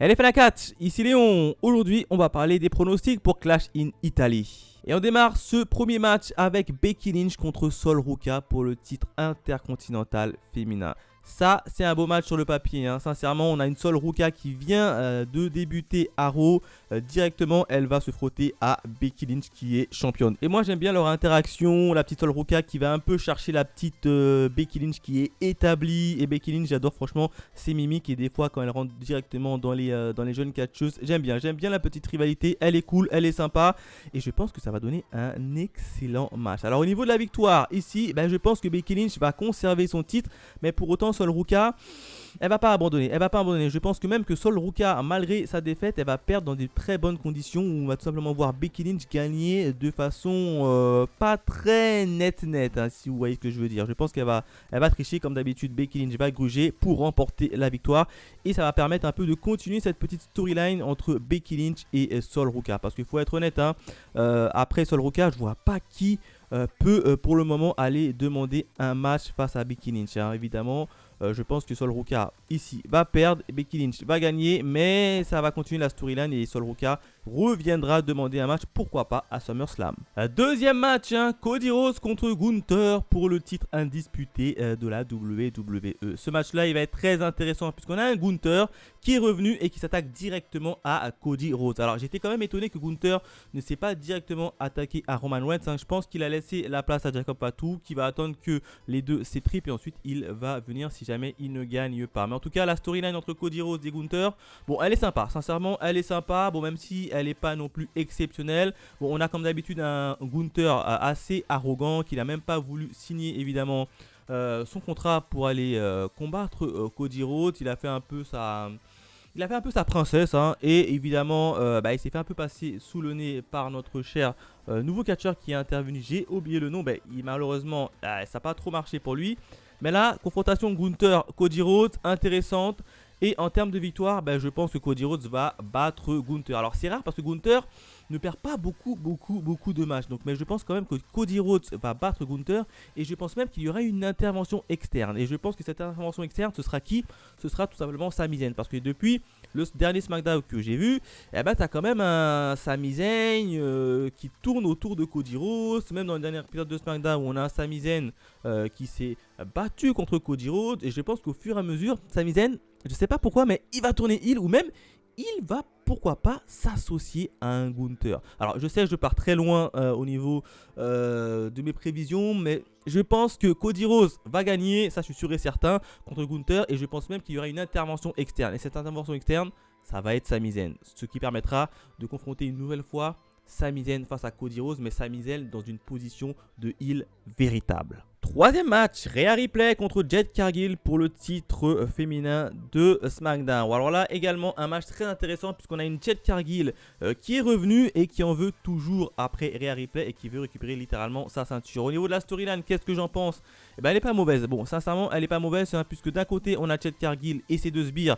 Allez fans 4, ici Léon. Aujourd'hui, on va parler des pronostics pour Clash in Italy. Et on démarre ce premier match avec Becky Lynch contre Sol Ruka pour le titre intercontinental féminin. Ça, c'est un beau match sur le papier. Sincèrement, on a une Sol Ruka qui vient de débuter à Raw. Directement, elle va se frotter à Becky Lynch qui est championne. Et moi, j'aime bien leur interaction. La petite Sol Ruka qui va un peu chercher la petite Becky Lynch qui est établie. Et Becky Lynch, j'adore franchement ses mimiques. Et des fois, quand elle rentre directement dans les jeunes catcheuses, j'aime bien la petite rivalité. Elle est cool, elle est sympa. Et je pense que ça va donner un excellent match. Alors, au niveau de la victoire, ici, je pense que Becky Lynch va conserver son titre. Mais pour autant, Sol Ruka, elle va pas abandonner. Je pense que même que Sol Ruka, malgré sa défaite, elle va perdre dans des très bonnes conditions où on va tout simplement voir Becky Lynch gagner de façon pas très nette, si vous voyez ce que je veux dire. Je pense qu'elle va tricher comme d'habitude. Becky Lynch va gruger pour remporter la victoire et ça va permettre un peu de continuer cette petite storyline entre Becky Lynch et Sol Ruka. Parce qu'il faut être honnête, après Sol Ruka, je vois pas qui peut pour le moment aller demander un match face à Becky Lynch. Évidemment, je pense que Sol Ruka ici va perdre, Becky Lynch va gagner, mais ça va continuer la storyline et Sol Ruka reviendra demander un match, pourquoi pas à SummerSlam. Deuxième match, Cody Rhodes contre Gunther pour le titre indisputé de la WWE. Ce match-là, il va être très intéressant puisqu'on a un Gunther qui est revenu et qui s'attaque directement à Cody Rhodes. Alors j'étais quand même étonné que Gunther ne s'est pas directement attaqué à Roman Reigns. Je pense qu'il a laissé la place à Jacob Fatu qui va attendre que les deux s'étripent et ensuite il va venir si jamais il ne gagne pas. Mais en tout cas, la storyline entre Cody Rhodes et Gunther, bon, elle est sympa. Sincèrement, elle est sympa. Bon, même si elle n'est pas non plus exceptionnelle. Bon, on a comme d'habitude un Gunther assez arrogant qui n'a même pas voulu signer évidemment son contrat pour aller combattre Cody Rhodes. Il a fait un peu sa princesse et évidemment il s'est fait un peu passer sous le nez par notre cher nouveau catcheur qui est intervenu. J'ai oublié le nom, malheureusement ça n'a pas trop marché pour lui. Mais là, confrontation Gunther-Cody Rhodes, intéressante. Et en termes de victoire, je pense que Cody Rhodes va battre Gunther. Alors c'est rare parce que Gunther ne perd pas beaucoup de matchs. Mais je pense quand même que Cody Rhodes va battre Gunther. Et je pense même qu'il y aura une intervention externe. Et je pense que cette intervention externe, ce sera qui? Ce sera tout simplement Sami Zayn. Parce que depuis le dernier SmackDown que j'ai vu, tu as quand même un Sami Zayn qui tourne autour de Cody Rhodes. Même dans le dernier épisode de SmackDown où on a un Sami Zayn qui s'est battu contre Cody Rhodes. Et je pense qu'au fur et à mesure, Sami Zayn, je sais pas pourquoi, mais il va tourner heel ou même il va pourquoi pas s'associer à un Gunther. Alors je sais, je pars très loin au niveau de mes prévisions, mais je pense que Cody Rhodes va gagner, ça je suis sûr et certain, contre Gunther. Et je pense même qu'il y aura une intervention externe. Et cette intervention externe, ça va être Sami Zayn. Ce qui permettra de confronter une nouvelle fois Sami Zayn face à Cody Rhodes, mais Sami Zayn dans une position de heel véritable. Troisième match, Rhea Ripley contre Jade Cargill pour le titre féminin de SmackDown. Alors là également un match très intéressant puisqu'on a une Jade Cargill qui est revenue et qui en veut toujours après Rhea Ripley et qui veut récupérer littéralement sa ceinture. Au niveau de la storyline, qu'est-ce que j'en pense? Elle n'est pas mauvaise. Bon, sincèrement, elle n'est pas mauvaise puisque d'un côté on a Jade Cargill et ses deux sbires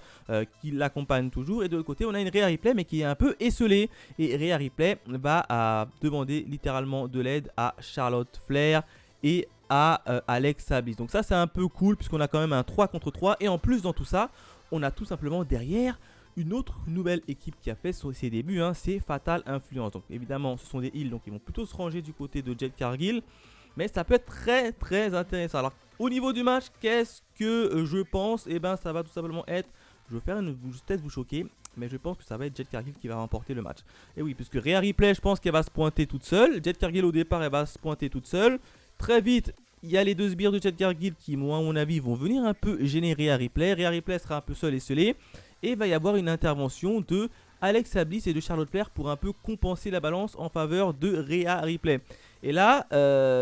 qui l'accompagnent toujours, et de l'autre côté on a une Rhea Ripley mais qui est un peu esselée. Et Rhea Ripley va demander littéralement de l'aide à Charlotte Flair et à Alexa Bliss. Donc ça c'est un peu cool puisqu'on a quand même un 3 contre 3. Et en plus dans tout ça, on a tout simplement derrière une autre nouvelle équipe qui a fait ses débuts, c'est Fatal Influence. Donc évidemment ce sont des heels, donc ils vont plutôt se ranger du côté de Jade Cargill. Mais ça peut être très très intéressant. Alors au niveau du match, qu'est-ce que je pense? Ça va tout simplement être, je vais peut-être vous choquer, mais je pense que ça va être Jade Cargill qui va remporter le match. Et oui, puisque Rhea Ripley, je pense qu'elle va se pointer toute seule. Jade Cargill au départ, elle va se pointer toute seule. Très vite, il y a les deux sbires de Jade Cargill qui, moi, à mon avis, vont venir un peu gêner Rhea Ripley. Rhea Ripley sera un peu seule et scellée. Et il va y avoir une intervention de Alexa Bliss et de Charlotte Flair pour un peu compenser la balance en faveur de Rhea Ripley. Et là,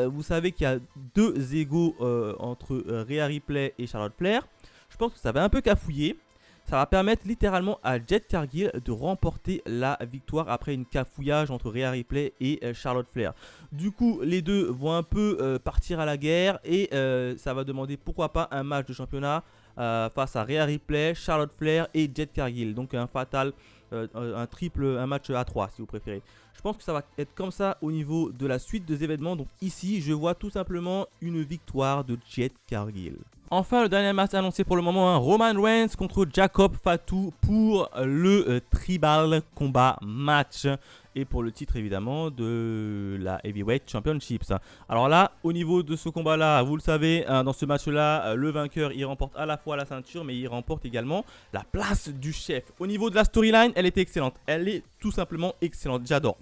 vous savez qu'il y a deux égos entre Rhea Ripley et Charlotte Flair. Je pense que ça va un peu cafouiller. Ça va permettre littéralement à Jade Cargill de remporter la victoire après une cafouillage entre Rhea Ripley et Charlotte Flair. Du coup, les deux vont un peu partir à la guerre et ça va demander pourquoi pas un match de championnat face à Rhea Ripley, Charlotte Flair et Jade Cargill. Donc un fatal, un match à 3 si vous préférez. Je pense que ça va être comme ça au niveau de la suite des événements. Donc ici, je vois tout simplement une victoire de Jade Cargill. Enfin, le dernier match annoncé pour le moment, hein, Roman Reigns contre Jacob Fatu pour le Tribal Combat match. Et pour le titre évidemment de la Heavyweight Championships. Alors là, au niveau de ce combat-là, vous le savez, hein, dans ce match-là, le vainqueur, il remporte à la fois la ceinture, mais il remporte également la place du chef. Au niveau de la storyline, elle était excellente. Elle est tout simplement excellente. J'adore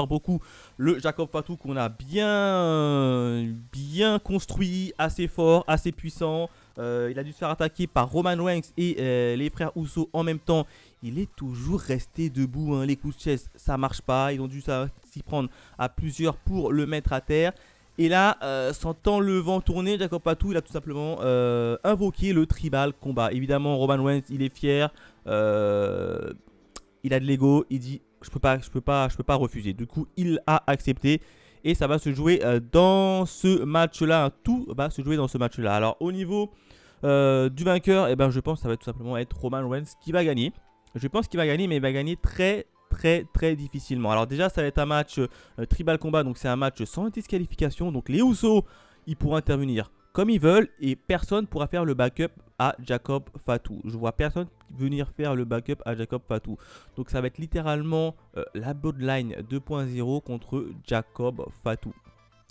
beaucoup le Jacob Fatu qu'on a bien construit, assez fort, assez puissant. Il a dû se faire attaquer par Roman Reigns et les frères Uso en même temps. Il est toujours resté debout, hein. Les coups de chaise, ça marche pas. Ils ont dû s'y prendre à plusieurs pour le mettre à terre. Et là, sentant le vent tourner, Jacob Fatu, il a tout simplement invoqué le tribal combat. Évidemment, Roman Reigns, il est fier. Il a de l'ego. Il dit, je peux pas refuser. Du coup, il a accepté. Et ça va se jouer dans ce match-là. Tout va se jouer dans ce match-là. Alors, au niveau du vainqueur, eh ben, je pense que ça va tout simplement être Roman Reigns qui va gagner. Je pense qu'il va gagner, mais il va gagner très difficilement. Alors déjà, ça va être un match tribal combat, donc c'est un match sans disqualification. Donc les Usos, ils pourront intervenir comme ils veulent et personne pourra faire le backup à Jacob Fatu. Je vois personne venir faire le backup à Jacob Fatu. Donc ça va être littéralement la Bloodline 2.0 contre Jacob Fatu.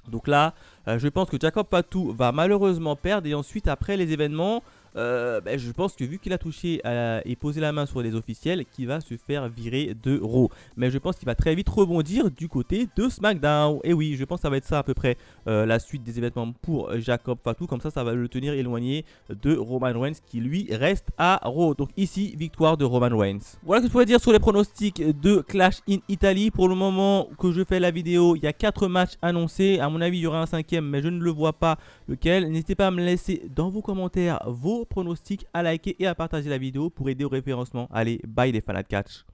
Donc là, je pense que Jacob Fatu va malheureusement perdre et ensuite après les événements, je pense que vu qu'il a touché et posé la main sur les officiels, qu'il va se faire virer de Raw. Mais je pense qu'il va très vite rebondir du côté de SmackDown. Et oui, je pense que ça va être ça à peu près la suite des événements pour Jacob Fatu. Comme ça va le tenir éloigné de Roman Reigns qui lui reste à Raw. Donc ici, victoire de Roman Reigns. Voilà ce que je pourrais dire sur les pronostics de Clash in Italy. Pour le moment que je fais la vidéo, il y a 4 matchs annoncés. À mon avis, il y aura un 5e, mais je ne le vois pas lequel. N'hésitez pas à me laisser dans vos commentaires vos pronostics, à liker et à partager la vidéo pour aider au référencement. Allez, bye les fans de catch.